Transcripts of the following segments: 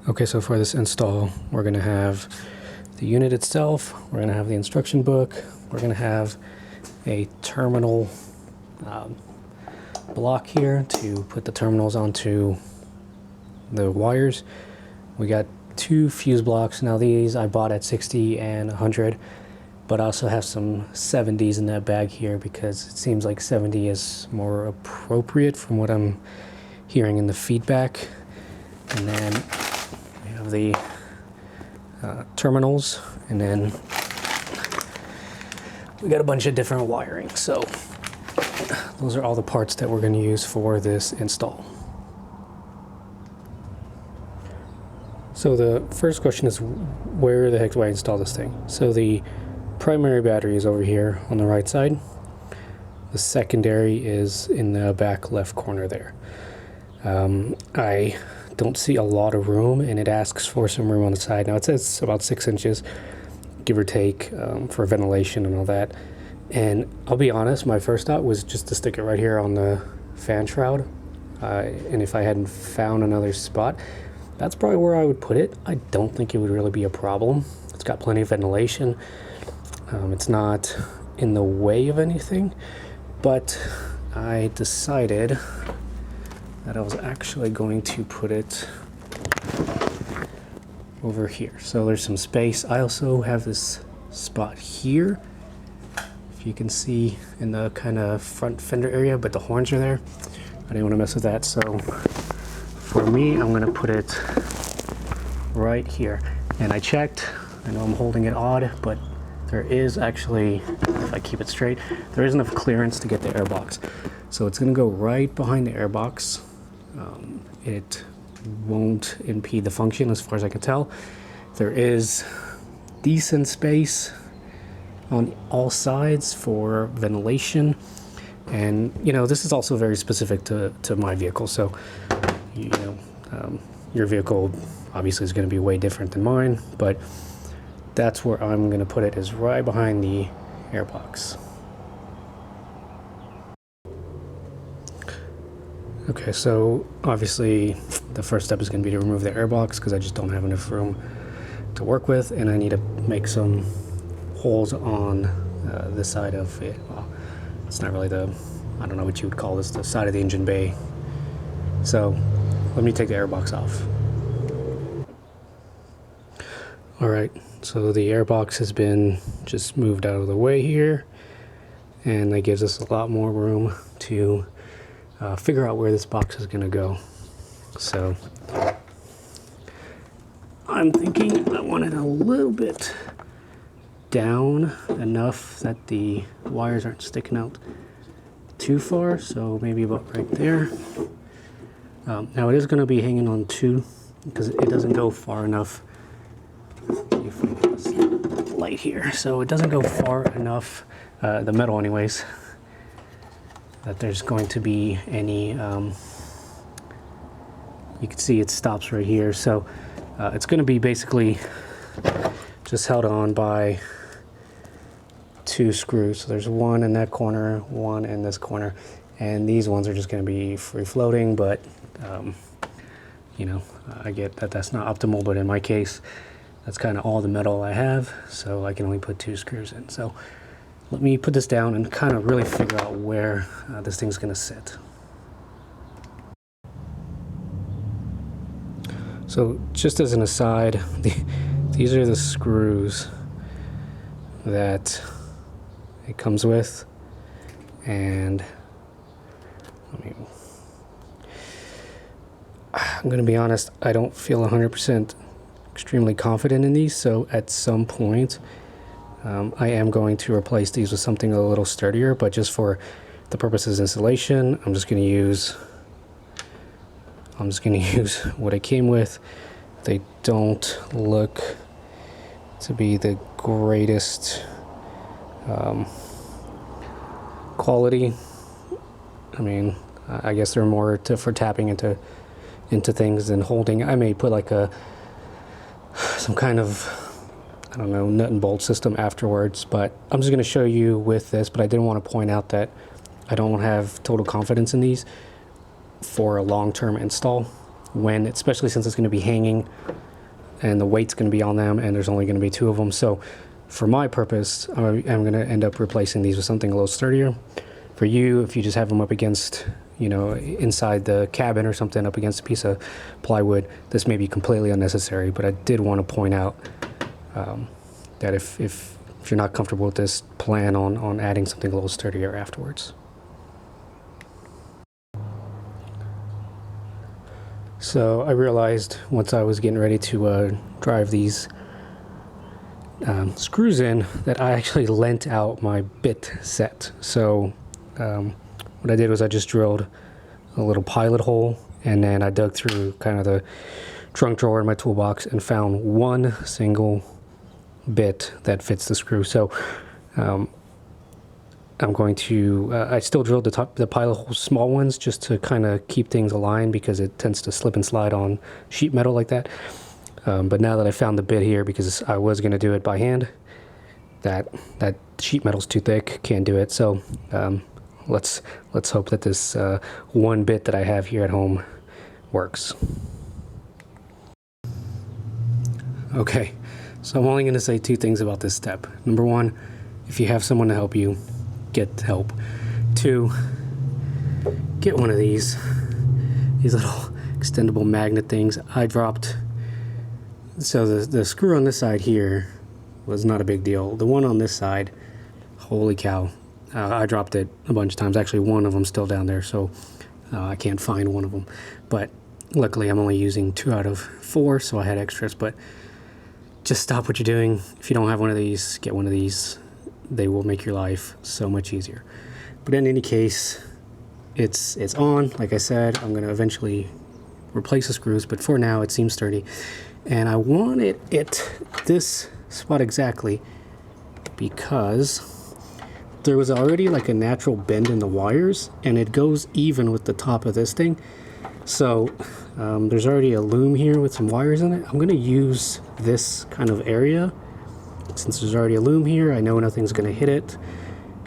Okay, so for this install, we're going to have the unit itself, we're going to have the instruction book, we're going to have a terminal block here to put the terminals onto the wires. We got two fuse blocks. Now these I bought at 60 and 100, but I also have some 70s in that bag here because it seems like 70 is more appropriate from what I'm hearing in the feedback. And then we have the terminals, and then we got a bunch of different wiring. So those are all the parts that we're going to use for this install. So the first question is, where the heck do I install this thing? So the primary battery is over here on the right side. The secondary is in the back left corner there. I don't see a lot of room, and it asks for some room on the side. Now it says about 6 inches, give or take, for ventilation and all that. And I'll be honest, my first thought was just to stick it right here on the fan shroud. And if I hadn't found another spot, that's probably where I would put it. I don't think it would really be a problem. It's got plenty of ventilation. It's not in the way of anything, but I decided that I was actually going to put it over here. So there's some space. I also have this spot here, if you can see in the kind of front fender area, but the horns are there. I didn't want to mess with that, so for me, I'm going to put it right here. And I checked. I know I'm holding it odd, but there is actually, if I keep it straight, there is enough clearance to get the airbox. So it's going to go right behind the airbox. It won't impede the function as far as I can tell. There is decent space on all sides for ventilation. And, you know, this is also very specific to my vehicle. So, you know, your vehicle obviously is going to be way different than mine, but that's where I'm going to put it, is right behind the airbox. Okay, so obviously the first step is going to be to remove the airbox because I just don't have enough room to work with, and I need to make some holes on the side of it. Well, it's not really the, I don't know what you would call this, the side of the engine bay. So let me take the airbox off. Alright, so the airbox has been just moved out of the way here, and that gives us a lot more room to figure out where this box is going to go. So I'm thinking I want it a little bit down enough that the wires aren't sticking out too far, so maybe about right there. Now it is going to be hanging on two because it doesn't go far enough. If we get this light here, so it doesn't go far enough, the metal anyways, that there's going to be any, you can see it stops right here. So it's going to be basically just held on by two screws. So there's one in that corner, one in this corner, and these ones are just going to be free floating, but you know, I get that that's not optimal, but in my case, that's kind of all the metal I have, so I can only put two screws in. So let me put this down and kind of really figure out where this thing's going to sit. So just as an aside, these are the screws that it comes with, and I'm going to be honest, I don't feel 100% extremely confident in these, so at some point I am going to replace these with something a little sturdier, but just for the purposes of installation, I'm just going to use what I came with. They don't look to be the greatest quality. I mean, I guess they're more for tapping into things than holding. I may put like some kind of, I don't know, nut and bolt system afterwards, but I'm just going to show you with this. But I didn't want to point out that I don't have total confidence in these for a long-term install. when, especially since it's going to be hanging and the weight's going to be on them and there's only going to be 2 of them. So for my purpose, I'm going to end up replacing these with something a little sturdier. For you, if you just have them up against, you know, inside the cabin or something, up against a piece of plywood, this may be completely unnecessary. But I did want to point out that if you're not comfortable with this, plan on adding something a little sturdier afterwards. So I realized once I was getting ready to drive these screws in that I actually lent out my bit set. So what I did was I just drilled a little pilot hole, and then I dug through kind of the trunk drawer in my toolbox and found one single bit that fits the screw. So I'm going to I still drilled the pilot hole, small ones, just to kind of keep things aligned because it tends to slip and slide on sheet metal like that. But now that I found the bit here, because I was going to do it by hand, that sheet metal's too thick, can't do it. So let's hope that this one bit that I have here at home works. Okay, so I'm only going to say 2 things about this step. Number 1, if you have someone to help you, get help. 2, get one of these little extendable magnet things. I dropped, so the screw on this side here was not a big deal. The one on this side, holy cow, I dropped it a bunch of times. Actually, one of them still down there, so I can't find one of them. But luckily, I'm only using 2 out of 4, so I had extras. But just stop what you're doing. If you don't have one of these, get one of these. They will make your life so much easier. But in any case, it's on. Like I said, I'm going to eventually replace the screws, but for now, it seems sturdy. And I wanted it this spot exactly because there was already like a natural bend in the wires, and it goes even with the top of this thing. So there's already a loom here with some wires in it. I'm going to use this kind of area. Since there's already a loom here, I know nothing's going to hit it.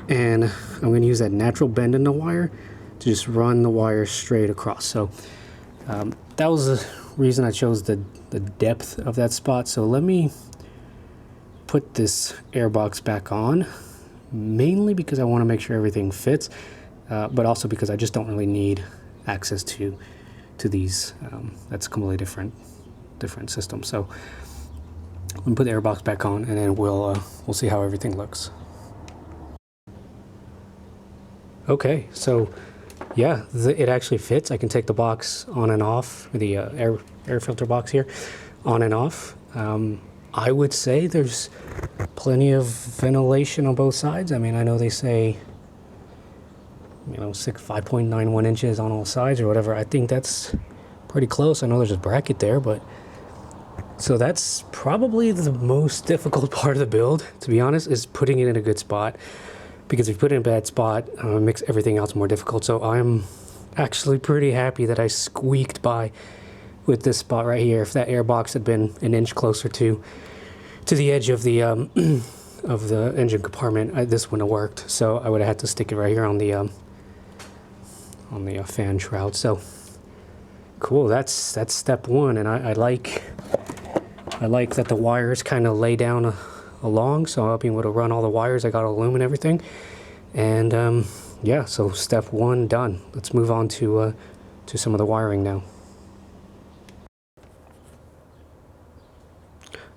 And I'm going to use that natural bend in the wire to just run the wire straight across. So that was the reason I chose the depth of that spot. So let me put this airbox back on, mainly because I want to make sure everything fits, but also because I just don't really need access to these. That's a completely different system. So I'm gonna put the airbox back on, and then we'll see how everything looks. Okay, so yeah, it actually fits. I can take the box on and off, the air filter box here, on and off. I would say there's plenty of ventilation on both sides. I mean, I know they say, you know, 5.91 inches on all sides or whatever. I think that's pretty close. I know there's a bracket there, but so that's probably the most difficult part of the build, to be honest, is putting it in a good spot. Because if you put it in a bad spot, it makes everything else more difficult. So I'm actually pretty happy that I squeaked by with this spot right here. If that airbox had been an inch closer to the edge of the engine compartment, this wouldn't have worked. So I would have had to stick it right here on the fan shroud. So cool. That's step 1, and I like that the wires kind of lay down along, so I'll be able to run all the wires. I got all the loom and everything, and yeah, so step 1 done. Let's move on to some of the wiring now.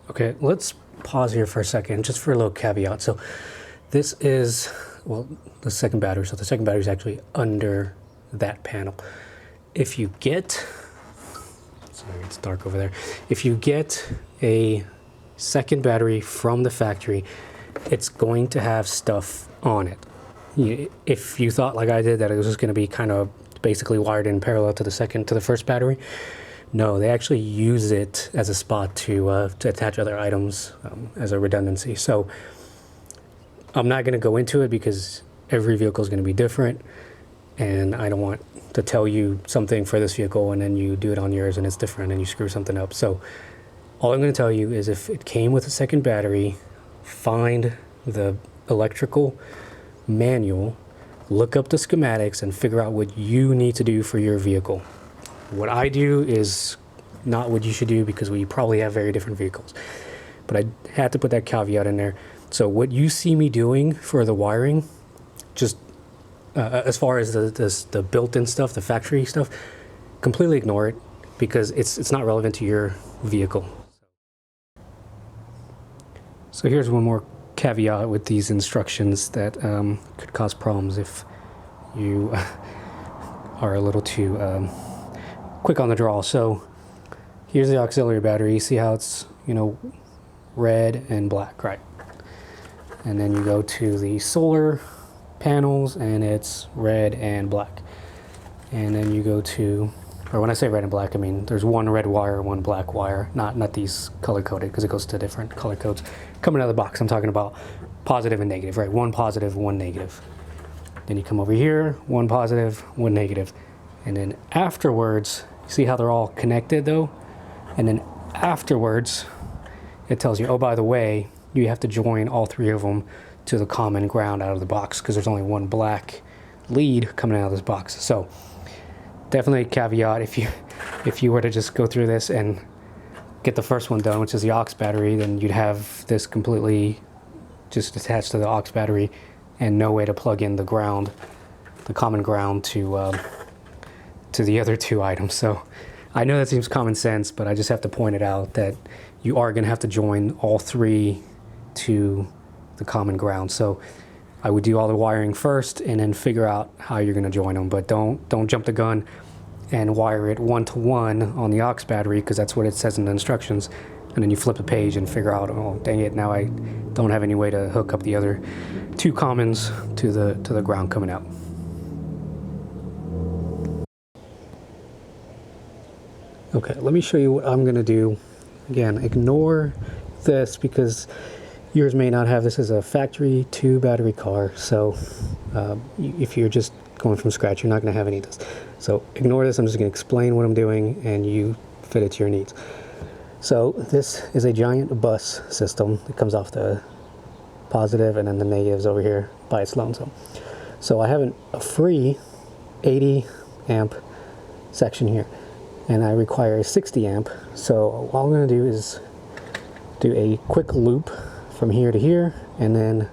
Okay, let's pause here for a second, just for a little caveat. So this is, well, the second battery. So the second battery is actually under that panel. If you get, sorry, it's dark over there. If you get a second battery from the factory, it's going to have stuff on it. If you thought, like I did, that it was just going to be kind of basically wired in parallel to the first battery, no, they actually use it as a spot to attach other items as a redundancy. So I'm not going to go into it because every vehicle is going to be different, and I don't want to tell you something for this vehicle and then you do it on yours and it's different and you screw something up. So all I'm going to tell you is if it came with a second battery, find the electrical manual, look up the schematics, and figure out what you need to do for your vehicle. What I do is not what you should do because we probably have very different vehicles. But I had to put that caveat in there. So what you see me doing for the wiring, just as far as the built-in stuff, the factory stuff, completely ignore it because it's not relevant to your vehicle. So here's one more caveat with these instructions that could cause problems if you are a little too quick on the draw. So here's the auxiliary battery. You see how it's, you know, red and black, right? And then you go to the solar panels and it's red and black. And then you go to, or when I say red and black, I mean there's one red wire, one black wire, not these color coded because it goes to different color codes. Coming out of the box, I'm talking about positive and negative, right? One positive, one negative. Then you come over here, one positive, one negative. And then afterwards, you see how they're all connected though? And then afterwards, it tells you, oh, by the way, you have to join all three of them to the common ground out of the box because there's only one black lead coming out of this box. So definitely a caveat, if you were to just go through this and get the first one done, which is the aux battery, then you'd have this completely just attached to the aux battery and no way to plug in the ground, the common ground to the other two items. So I know that seems common sense, but I just have to point it out that you are going to have to join all three to the common ground. So I would do all the wiring first and then figure out how you're going to join them, but don't jump the gun and wire it one-to-one on the aux battery because that's what it says in the instructions, and then you flip the page and figure out, oh dang it, now I don't have any way to hook up the other two commons to the ground coming out. Okay, let me show you what I'm going to do. Again, ignore this because yours may not have this as a factory 2 battery car. So if you're just going from scratch, you're not going to have any of this. So ignore this. I'm just going to explain what I'm doing and you fit it to your needs. So this is a giant bus system. It comes off the positive and then the negatives over here by its lonesome. So I have a free 80 amp section here, and I require a 60 amp. So all I'm going to do is do a quick loop from here to here and then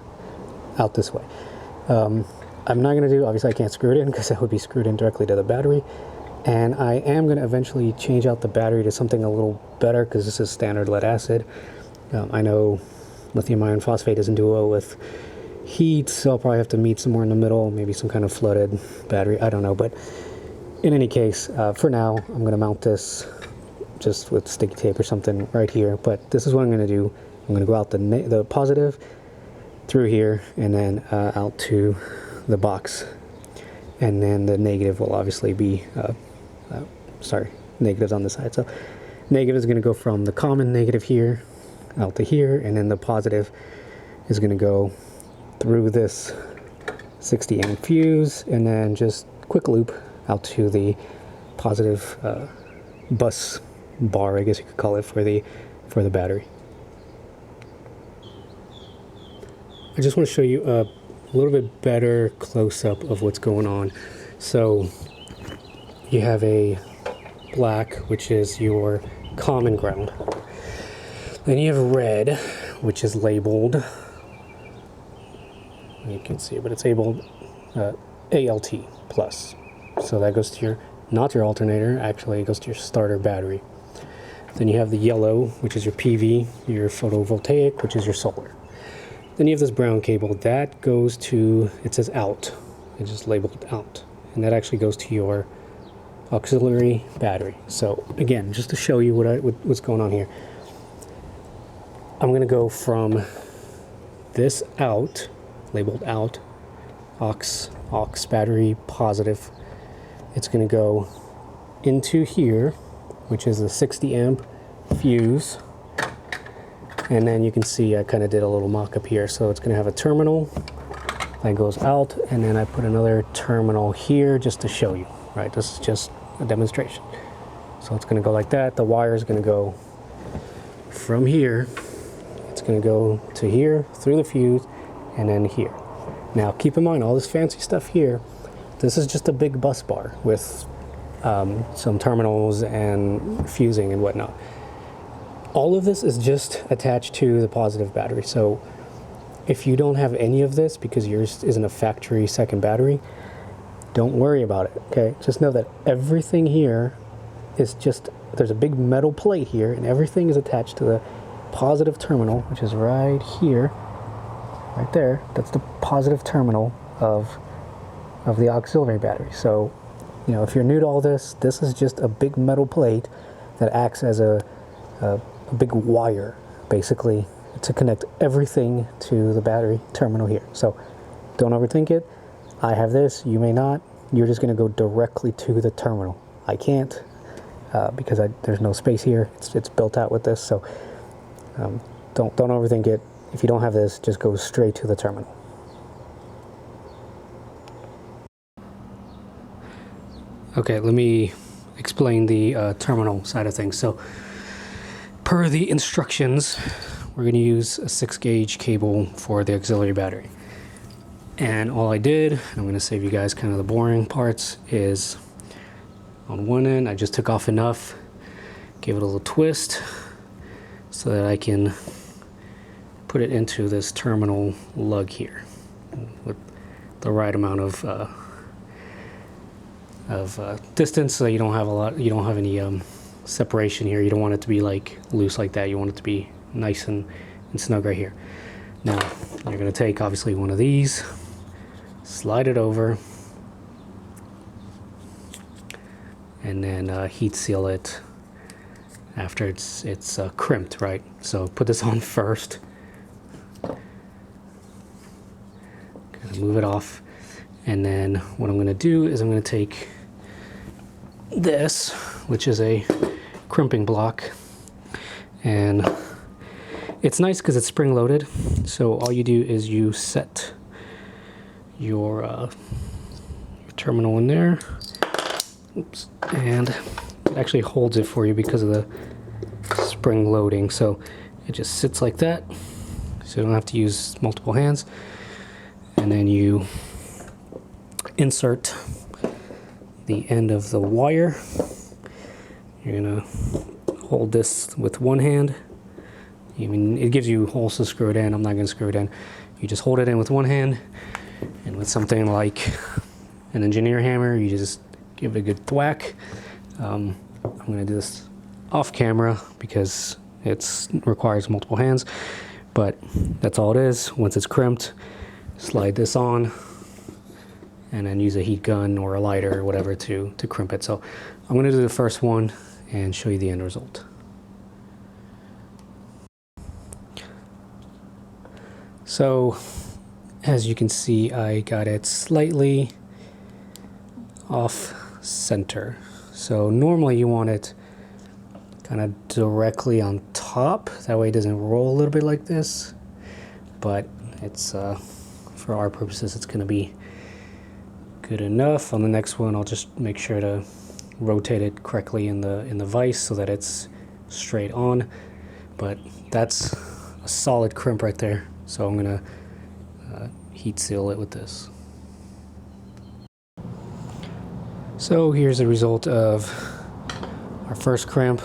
out this way. I'm not going to do, obviously I can't screw it in because that would be screwed in directly to the battery. And I am going to eventually change out the battery to something a little better because this is standard lead acid. I know lithium iron phosphate doesn't do well with heat, so I'll probably have to meet somewhere in the middle, maybe some kind of flooded battery, I don't know. But in any case, for now, I'm going to mount this just with sticky tape or something right here. But this is what I'm going to do. I'm going to go out the positive through here and then out to the box. And then the negative will obviously be, negatives on the side. So negative is going to go from the common negative here out to here, and then the positive is going to go through this 60 amp fuse and then just quick loop out to the positive bus bar, I guess you could call it, for the battery. I just want to show you a little bit better close-up of what's going on. So you have a black, which is your common ground. Then you have red, which is labeled, you can see it, but it's labeled ALT plus. So that goes to your, not your alternator, actually it goes to your starter battery. Then you have the yellow, which is your PV, your photovoltaic, which is your solar. Then you have this brown cable that goes to, it says out, it's just labeled out, and that actually goes to your auxiliary battery. So again, just to show you what's going on here, I'm going to go from this out, labeled out, aux battery positive. It's going to go into here, which is a 60 amp fuse. And then you can see I kind of did a little mock-up here. So it's going to have a terminal that goes out, and then I put another terminal here just to show you, right? This is just a demonstration. So it's going to go like that. The wire is going to go from here. It's going to go to here, through the fuse, and then here. Now keep in mind all this fancy stuff here, this is just a big bus bar with some terminals and fusing and whatnot. All of this is just attached to the positive battery. So if you don't have any of this because yours isn't a factory second battery, don't worry about it, okay? Just know that everything here is just, there's a big metal plate here and everything is attached to the positive terminal, which is right here, right there. That's the positive terminal of the auxiliary battery. So, you know, if you're new to all this, this is just a big metal plate that acts as a big wire, basically, to connect everything to the battery terminal here. So don't overthink it. I have this, you may not. You're just going to go directly to the terminal. I can't because there's no space here. It's built out with this. So don't overthink it. If you don't have this, just go straight to the terminal. Okay, let me explain the terminal side of things. So per the instructions, we're going to use a 6-gauge cable for the auxiliary battery. And all I did, and I'm going to save you guys kind of the boring parts, is on one end I just took off enough, gave it a little twist so that I can put it into this terminal lug here with the right amount of distance, so you don't have any separation here. You don't want it to be like loose like that. You want it to be nice and snug right here. Now you're going to take obviously one of these, slide it over, and then heat seal it after it's crimped, right? So put this on first, gonna move it off, and then what I'm going to do is I'm going to take this, which is a crimping block, and it's nice because it's spring loaded. So all you do is you set your terminal in there. Oops. And it actually holds it for you because of the spring loading. So it just sits like that, so you don't have to use multiple hands. And then you insert the end of the wire. You're gonna hold this with one hand. I mean, it gives you holes to screw it in. I'm not gonna screw it in. You just hold it in with one hand, and with something like an engineer hammer, you just give it a good thwack. I'm gonna do this off camera because it requires multiple hands, but that's all it is. Once it's crimped, slide this on, and then use a heat gun or a lighter or whatever to crimp it. So I'm gonna do the first one and show you the end result. So as you can see, I got it slightly off center. So normally you want it kind of directly on top, that way it doesn't roll a little bit like this, but it's for our purposes it's going to be good enough. On the next one I'll just make sure to rotate it correctly in the vise so that it's straight on, but that's a solid crimp right there. So I'm gonna heat seal it with this. So here's the result of our first crimp.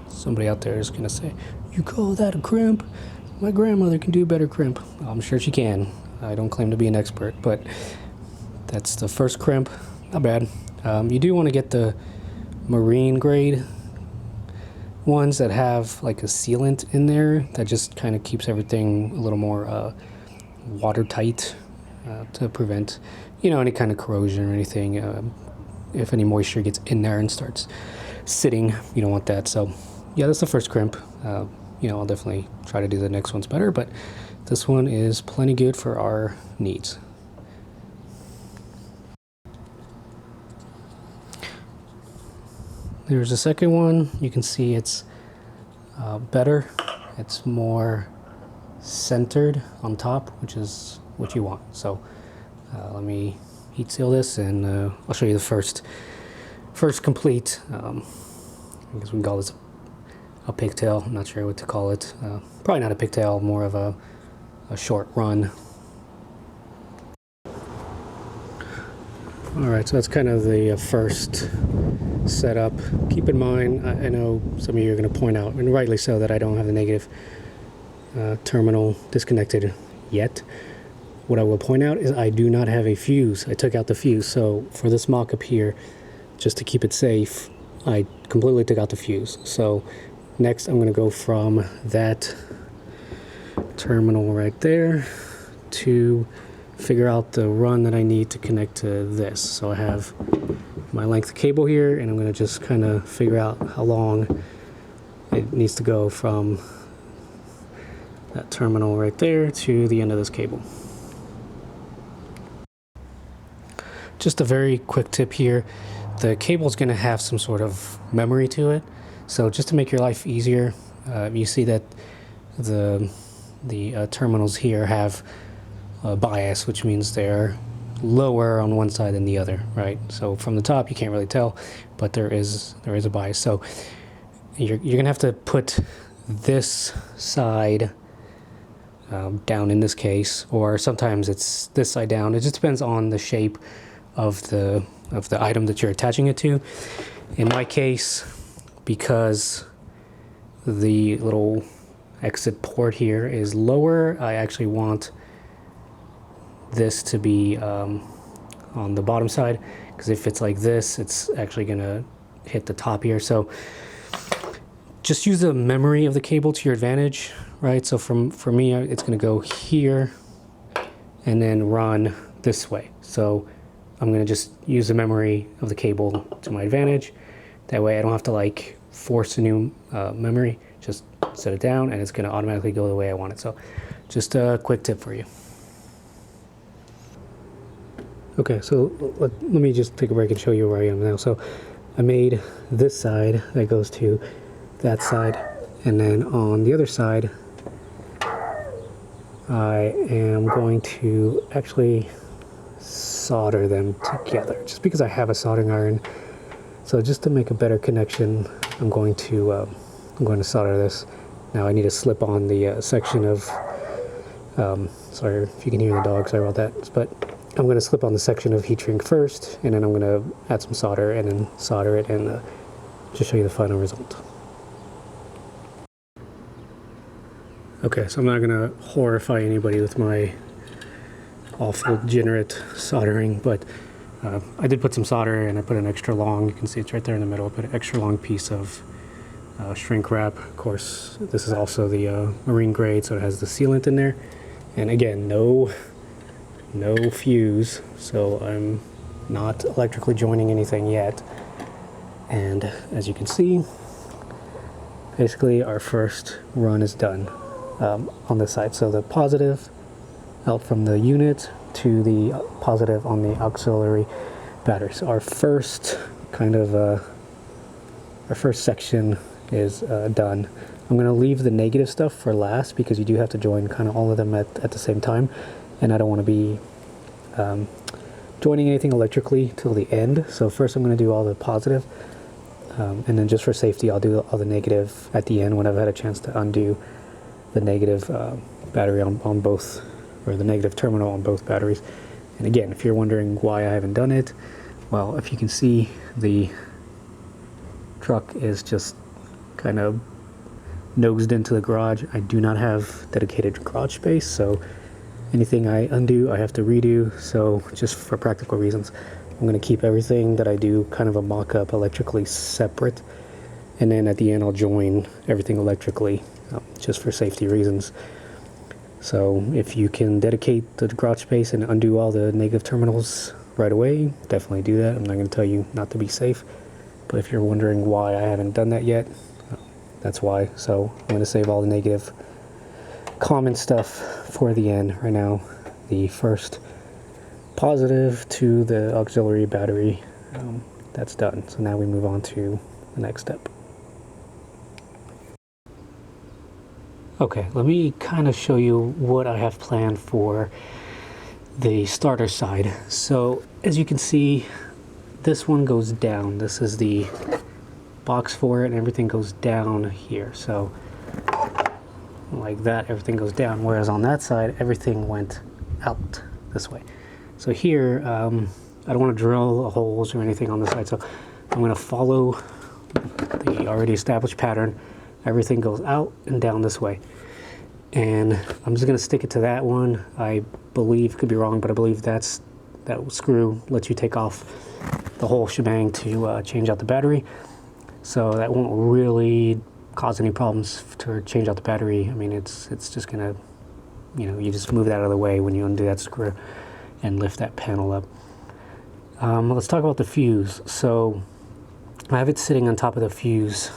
Somebody out there is gonna say, "You call that a crimp? My grandmother can do better crimp." I'm sure she can. I don't claim to be an expert, but that's the first crimp. Not bad. You do want to get the marine grade ones that have like a sealant in there that just kind of keeps everything a little more watertight to prevent, you know, any kind of corrosion or anything. If any moisture gets in there and starts sitting, you don't want that. So yeah, that's the first crimp. You know, I'll definitely try to do the next ones better, but this one is plenty good for our needs. There's a second one. You can see it's better. It's more centered on top, which is what you want. So let me heat seal this, and I'll show you the first complete. I guess we can call this a pigtail. I'm not sure what to call it. Probably not a pigtail, more of a short run. Alright, so that's kind of the first setup. Keep in mind, I know some of you are going to point out, and rightly so, that I don't have the negative terminal disconnected yet. What I will point out is I do not have a fuse. I took out the fuse, so for this mock-up here, just to keep it safe, I completely took out the fuse. So next I'm going to go from that terminal right there to figure out the run that I need to connect to this. So I have my length of cable here, and I'm going to just kind of figure out how long it needs to go from that terminal right there to the end of this cable. Just a very quick tip here. The cable is going to have some sort of memory to it. So just to make your life easier, you see that the terminals here have a bias, which means they're lower on one side than the other, right? So from the top you can't really tell, but there is a bias. So you're gonna have to put this side down in this case, or sometimes it's this side down. It just depends on the shape of the item that you're attaching it to. In my case, because the little exit port here is lower, I actually want this to be on the bottom side, because if it's like this, it's actually gonna hit the top here. So just use the memory of the cable to your advantage, right? So for me, it's gonna go here and then run this way. So I'm gonna just use the memory of the cable to my advantage. That way I don't have to like force a new memory, just set it down and it's gonna automatically go the way I want it. So just a quick tip for you. Okay, so let me just take a break and show you where I am now. So I made this side that goes to that side, and then on the other side I am going to actually solder them together, just because I have a soldering iron. So just to make a better connection, I'm going to solder this. Now I need to slip on the section of sorry if you can hear the dog, sorry about that, but I'm going to slip on the section of heat shrink first, and then I'm going to add some solder and then solder it, and just show you the final result. Okay, so I'm not going to horrify anybody with my awful degenerate soldering, but I did put some solder, and I put an extra long, you can see it's right there in the middle, I put an extra long piece of shrink wrap. Of course, this is also the marine grade, so it has the sealant in there. And again, no fuse, so I'm not electrically joining anything yet. And as you can see, basically our first run is done on this side. So the positive out from the unit to the positive on the auxiliary battery. So our first kind of our first section is done. I'm going to leave the negative stuff for last, because you do have to join kind of all of them at the same time, and I don't want to be joining anything electrically till the end. So first I'm going to do all the positive, and then just for safety I'll do all the negative at the end when I've had a chance to undo the negative battery on both, or the negative terminal on both batteries. And again, if you're wondering why I haven't done it, well, if you can see, the truck is just kind of nosed into the garage. I do not have dedicated garage space, so anything I undo I have to redo. So just for practical reasons, I'm going to keep everything that I do kind of a mock-up electrically separate, and then at the end I'll join everything electrically, just for safety reasons. So if you can dedicate the garage space and undo all the negative terminals right away, definitely do that. I'm not going to tell you not to be safe, but if you're wondering why I haven't done that yet, that's why. So I'm going to save all the negative common stuff for the end. Right now, the first positive to the auxiliary battery, that's done. So now we move on to the next step. Okay, let me kind of show you what I have planned for the starter side. So as you can see, this one goes down. This is the box for it, and everything goes down here. So like that, everything goes down, whereas on that side everything went out this way. So here I don't want to drill holes or anything on the side, so I'm going to follow the already established pattern. Everything goes out and down this way. And I'm just going to stick it to that one. I believe, could be wrong, but I believe that screw lets you take off the whole shebang to change out the battery. So that won't really cause any problems to change out the battery. I mean, it's just going to, you know, you just move that out of the way when you undo that screw and lift that panel up. Let's talk about the fuse. So I have it sitting on top of the fuse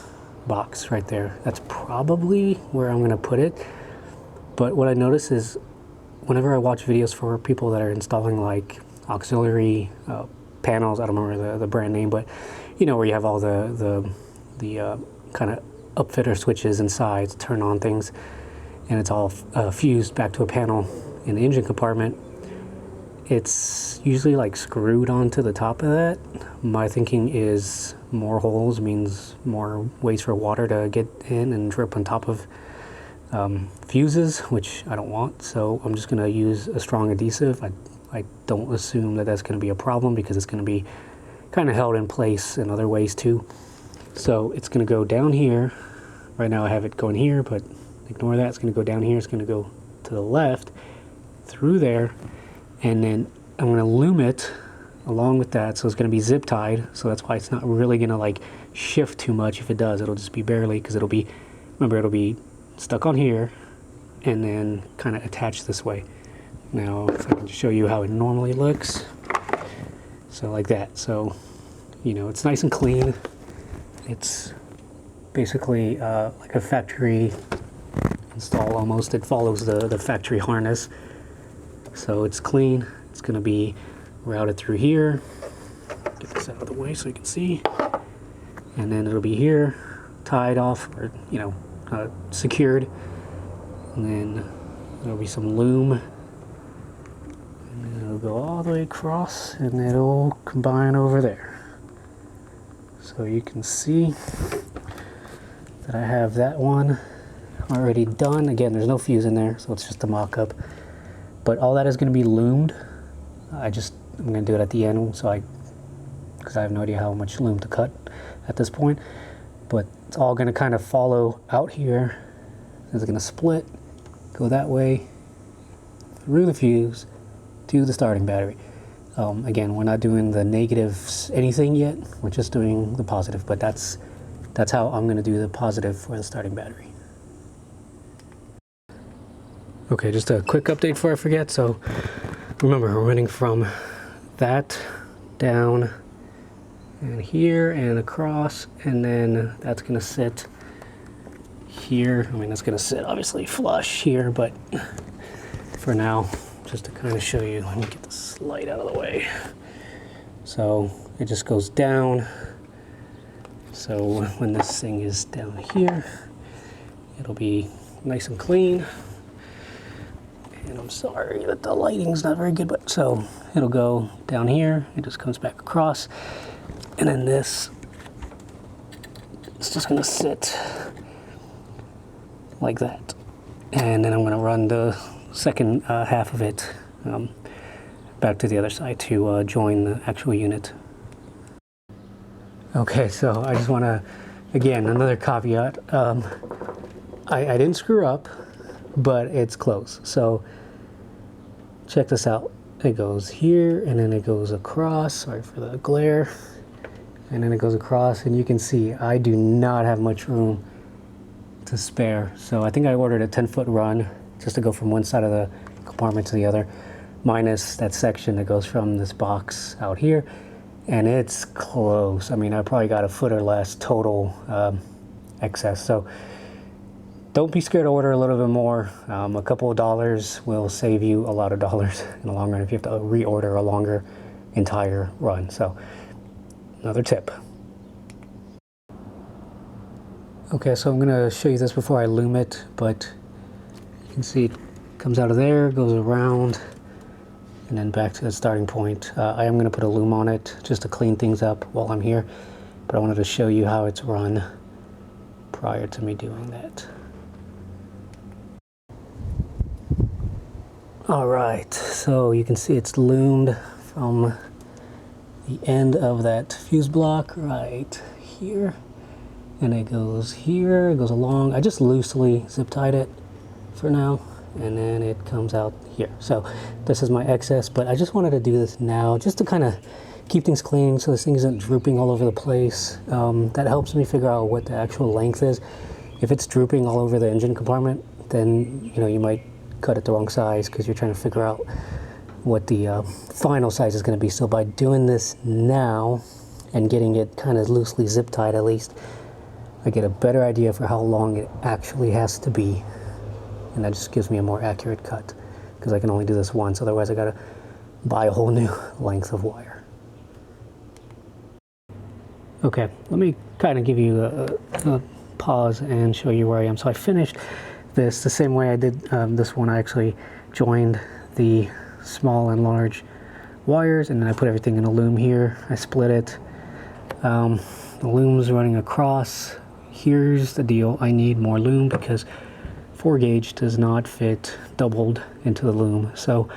box right there. That's probably where I'm going to put it. But what I notice is whenever I watch videos for people that are installing like auxiliary panels, I don't remember the brand name, but you know, where you have all the kind of upfitter switches inside to turn on things, and it's all fused back to a panel in the engine compartment. It's usually like screwed onto the top of that. My thinking is more holes means more ways for water to get in and drip on top of fuses, which I don't want. So I'm just going to use a strong adhesive. I don't assume that that's going to be a problem because it's going to be kind of held in place in other ways too. So it's going to go down here. Right now I have it going here, but ignore that. It's going to go down here. It's going to go to the left through there. And then I'm going to loom it along with that. So it's going to be zip tied. So that's why it's not really going to like shift too much. If it does, it'll just be barely, because it'll be, remember, it'll be stuck on here and then kind of attached this way. Now, if I can show you how it normally looks. So like that. So, you know, it's nice and clean. It's basically like a factory install almost. It follows the factory harness. So it's clean. It's going to be routed through here. Get this out of the way so you can see. And then it'll be here, tied off, or, you know, secured. And then there'll be some loom. And then it'll go all the way across and it'll combine over there. So you can see that I have that one already done. Again, there's no fuse in there, so it's just a mock-up. But all that is going to be loomed. I'm going to do it at the end, because I have no idea how much loom to cut at this point. But it's all going to kind of follow out here. It's going to split, go that way, through the fuse, to the starting battery. Again, we're not doing the negatives anything yet. We're just doing the positive, but that's how I'm going to do the positive for the starting battery. Okay, just a quick update before I forget. So remember, we're running from that down and here and across, and then that's going to sit here. I mean, that's going to sit obviously flush here, but for now, just to kind of show you, let me get this light out of the way. So it just goes down. So when this thing is down here, it'll be nice and clean. And I'm sorry that the lighting's not very good, but so it'll go down here, it just comes back across, and then this, it's just gonna sit like that. And then I'm gonna run the second half of it back to the other side to join the actual unit. Okay, so I just wanna, again, another caveat. I didn't screw up, but it's close. So check this out. It goes here and then it goes across. Sorry for the glare. And then it goes across, and you can see I do not have much room to spare. So I think I ordered a 10-foot run just to go from one side of the compartment to the other, minus that section that goes from this box out here. And it's close. I mean, I probably got a foot or less total excess. So don't be scared to order a little bit more. A couple of dollars will save you a lot of dollars in the long run if you have to reorder a longer entire run. So another tip. Okay, so I'm gonna show you this before I loom it, but you can see it comes out of there, goes around, and then back to the starting point. I am gonna put a loom on it just to clean things up while I'm here, but I wanted to show you how it's run prior to me doing that. All right, so you can see it's loomed from the end of that fuse block right here, and it goes here, it goes along. I just loosely zip tied it for now, and then it comes out here. So this is my excess, but I just wanted to do this now just to kind of keep things clean so this thing isn't drooping all over the place. That helps me figure out what the actual length is. If it's drooping all over the engine compartment, then you might cut it the wrong size because you're trying to figure out what the final size is going to be. So by doing this now and getting it kind of loosely zip tied, at least I get a better idea for how long it actually has to be, and that just gives me a more accurate cut because I can only do this once. Otherwise I got to buy a whole new length of wire. Okay, let me kind of give you a pause and show you where I am. So I finished this the same way I did this one. I actually joined the small and large wires, and then I put everything in a loom here. I split it. The loom's running across. Here's the deal. I need more loom because 4 gauge does not fit doubled into the loom. So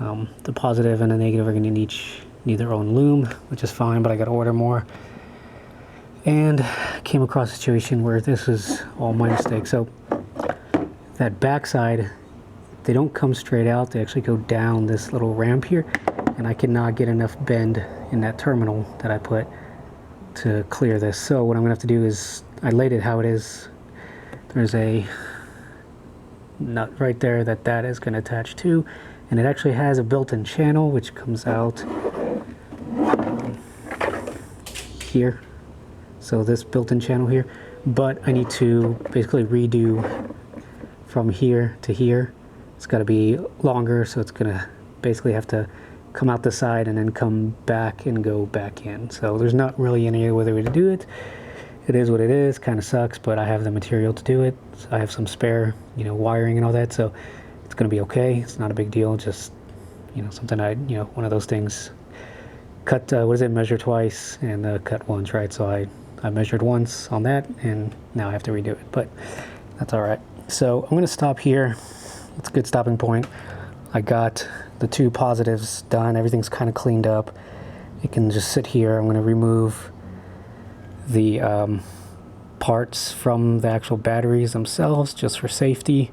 the positive and the negative are going to each need their own loom, which is fine, but I got to order more. And came across a situation where this is all my mistake. So that backside, they don't come straight out, they actually go down this little ramp here, and I cannot get enough bend in that terminal that I put to clear this. So what I'm gonna have to do is, I laid it how it is. There's a nut right there that is gonna attach to, and it actually has a built-in channel which comes out here. So this built-in channel here, but I need to basically redo from here to here. It's got to be longer, so it's gonna basically have to come out the side and then come back and go back in. So there's not really any other way to do it. It is what it is. Kind of sucks, but I have the material to do it. So I have some spare, wiring and all that, so it's gonna be okay. It's not a big deal. Just, something one of those things. Cut, measure twice and cut once, right? So I measured once on that, and now I have to redo it, but that's all right. So I'm gonna stop here. It's a good stopping point. I got the 2 positives done. Everything's kind of cleaned up. It can just sit here. I'm gonna remove the parts from the actual batteries themselves just for safety,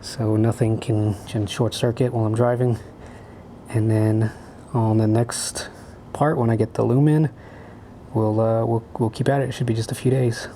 so nothing can short circuit while I'm driving. And then on the next part, when I get the loom in, we'll keep at it. It should be just a few days.